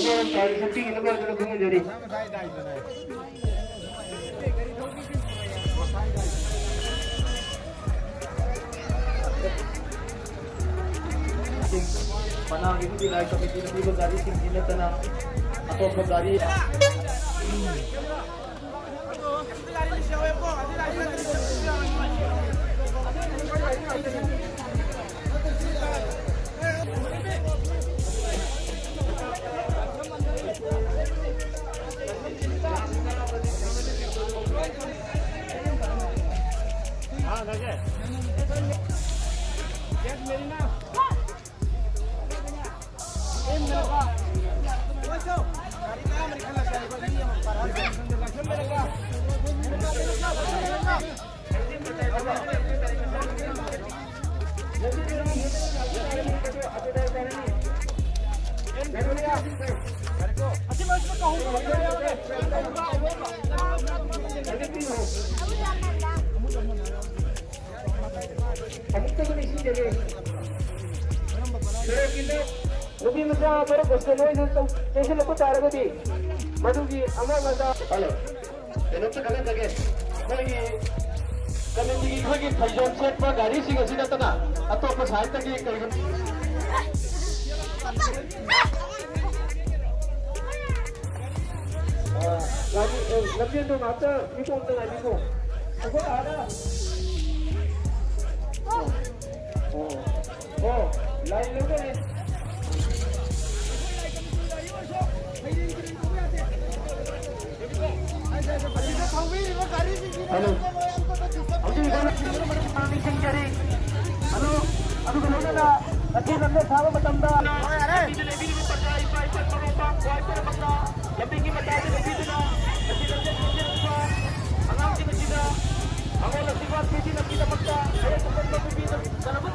something in the Panang itu nilai komisi lebih dari tinggi tanah atau dari Halo, kenapa kalian lagi? Lagi kami tinggi lagi fashion set पर गाड़ी सी कैसी रहता ना? atau apa side तक ये करेंगे? lagi lebih itu mata, itu untuk lagi itu. Aku ada. Oh, lain lagi ni. Halo. Aku di sana meeting cari. Halo. Aku kalau ada lagi namanya sama macam dah. Lebih percaya iPad penumpang, wifi peka. Lebih kita ada lebih dah. Lebih kita. Anam kita. Aku lebih kuat kita peka. Saya tetap lebih.